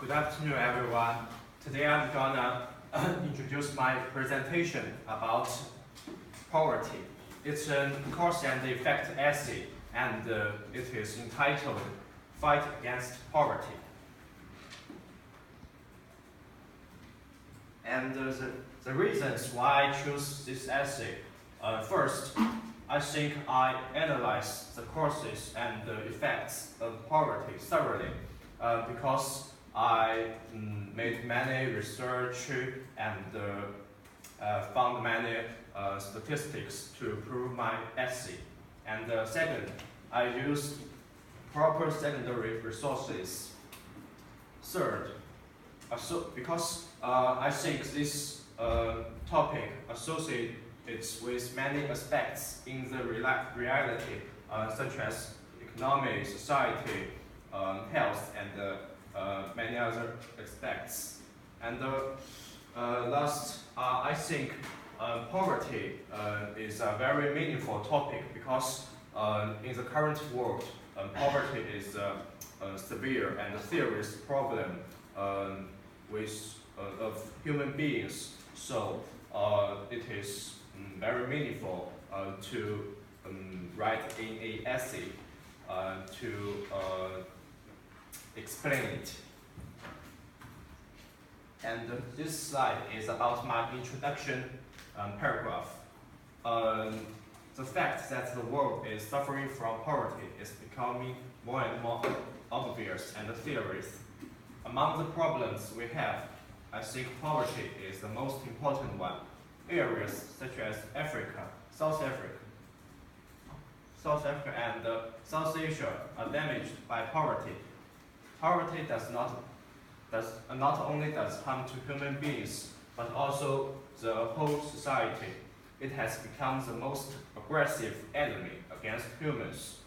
Good afternoon, everyone. Today I'm gonna introduce my presentation about poverty. It's a cause and effect essay, and it is entitled Fight Against Poverty. And the reasons why I choose this essay. First, I think I analyze the causes and the effects of poverty thoroughly because I made many research and found many statistics to prove my essay. And second, I used proper secondary resources. Third, because I think this topic associates with many aspects in the reality, such as economy, society, health, and many other aspects. And last, I think poverty is a very meaningful topic because in the current world, poverty is a severe and serious problem of human beings. So it is very meaningful to write in an essay to explain it. And this slide is about my introduction paragraph. The fact that the world is suffering from poverty is becoming more and more obvious and serious. Among the problems we have, I think poverty is the most important one. Areas such as Africa, South Africa and South Asia are damaged by poverty. Poverty not only does harm to human beings, but also the whole society. It has become the most aggressive enemy against humans.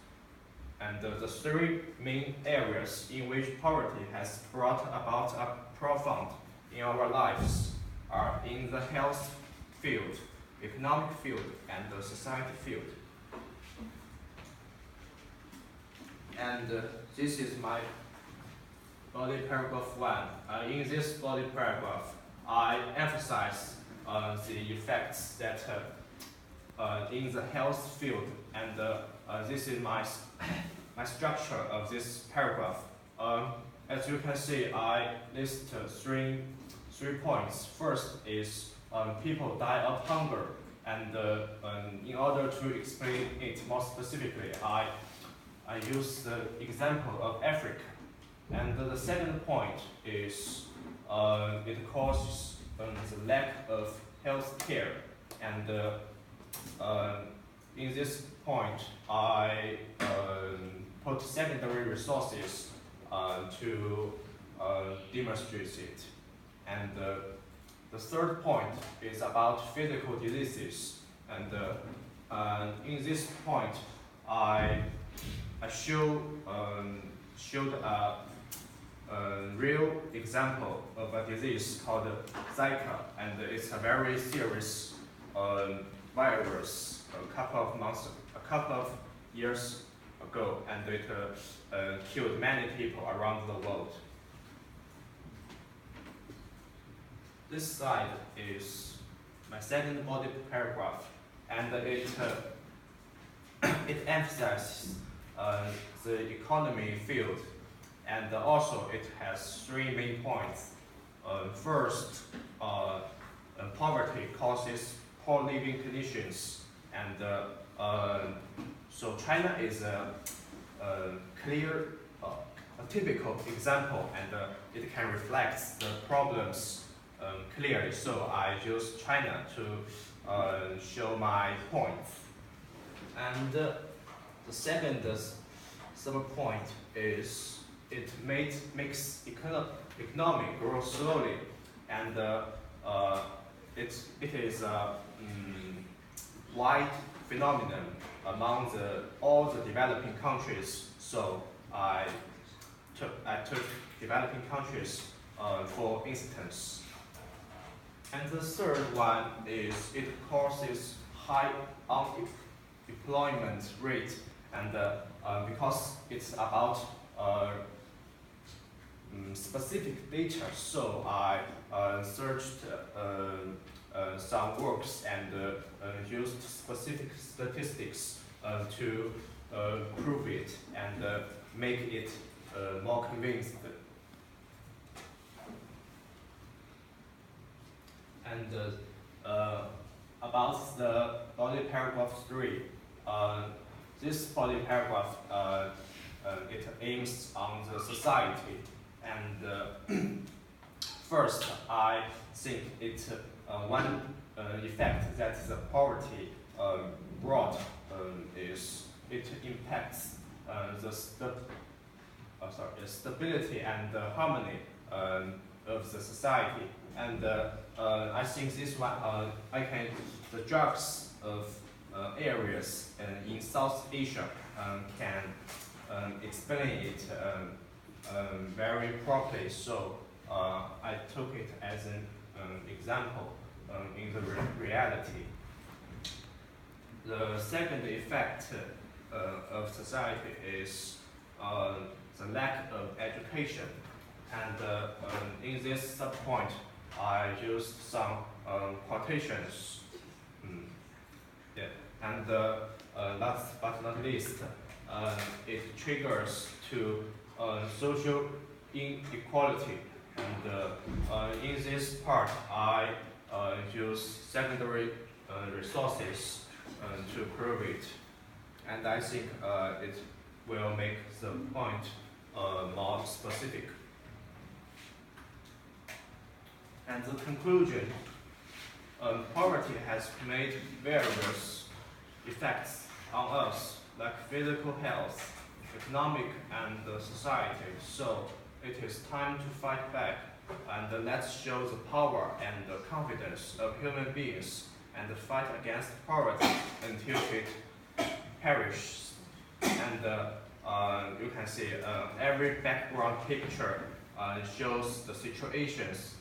And the three main areas in which poverty has brought about a profound in our lives are in the health field, economic field, and the society field. And this is my body paragraph 1. In this body paragraph, I emphasize the effects that in the health field, and this is my structure of this paragraph. As you can see, I list three points. First is people die of hunger, and in order to explain it more specifically, I use the example of Africa. And the second point is it causes the lack of health care. And in this point, I put secondary resources to demonstrate it. And the third point is about physical diseases. And in this point, I showed a real example of a disease called Zika, and it's a very serious virus. A couple of years ago, and it killed many people around the world. This slide is my second body paragraph, and it emphasizes the economy field, and also it has three main points. First, poverty causes poor living conditions, and so China is a typical example, and it can reflect the problems clearly. So I use China to show my points. And the second sub-point is it makes economy grow slowly, and it is a wide phenomenon among all the developing countries. So I took developing countries for instance. And the third one is it causes high unemployment rate, and because it's about specific data, so I searched some works and used specific statistics to prove it and make it more convinced. And about the body paragraph 3, this body paragraph it aims on the society, and first I think it one effect that the poverty brought is it impacts the stability and the harmony of the society. And I think this one the drugs of areas in South Asia can explain it very properly. So I took it as an example in the reality. The second effect of society is the lack of education. And in this subpoint, I used some quotations. Yeah. And last but not least, it triggers to social inequality. And in this part, I use secondary resources to prove it. And I think it will make the point more specific. And the conclusion, poverty has made various effects on us, like physical health, economic, and society. So it is time to fight back, and let's show the power and the confidence of human beings and fight against poverty until it perishes. And you can see every background picture shows the situations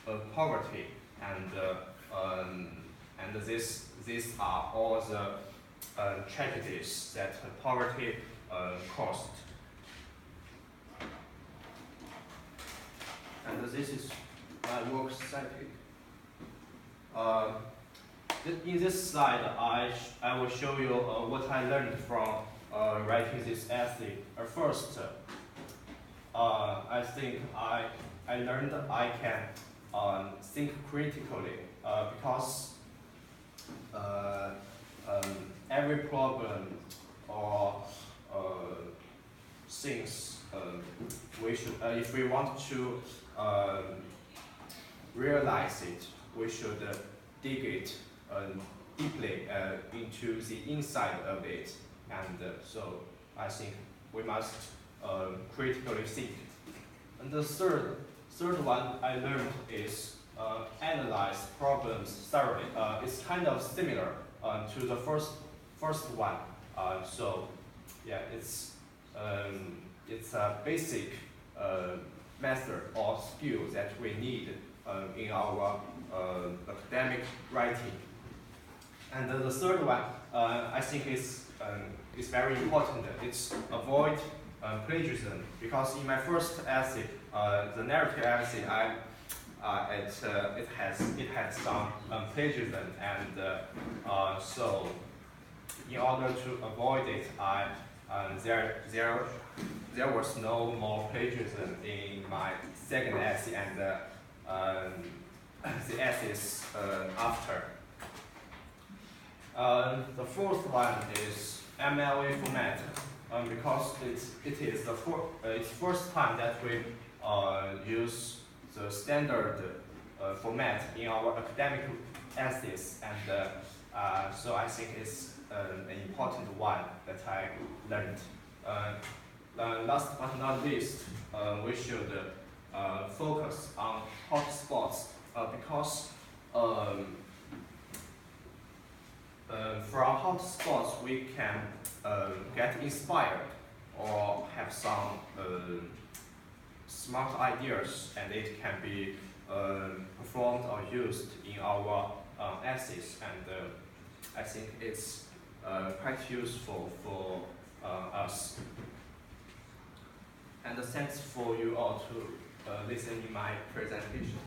of poverty, and these are all the tragedies that poverty caused. And this is my work cited. In this slide, I will show you what I learned from writing this essay. First, I think I learned I can think critically because every problem or things we should, if we want to realize it, we should dig it deeply into the inside of it, and so I think we must critically think. And the third one I learned is analyze problems thoroughly. It's kind of similar to the first one. So yeah, it's a basic method or skill that we need in our academic writing. And the third one, I think is very important. It's avoid plagiarism, because in my first essay, the narrative essay, it had some plagiarism, and so in order to avoid it, there was no more plagiarism in my second essay and the essays after. The fourth one is MLA format, because it is it's first time that we use the standard format in our academic essays, and so I think it's an important one that I learned. Last but not least, we should focus on hotspots, because from hotspots we can get inspired or have some smart ideas, and it can be performed or used in our essays, and I think it's quite useful for us. And thanks for you all to listen in my presentation.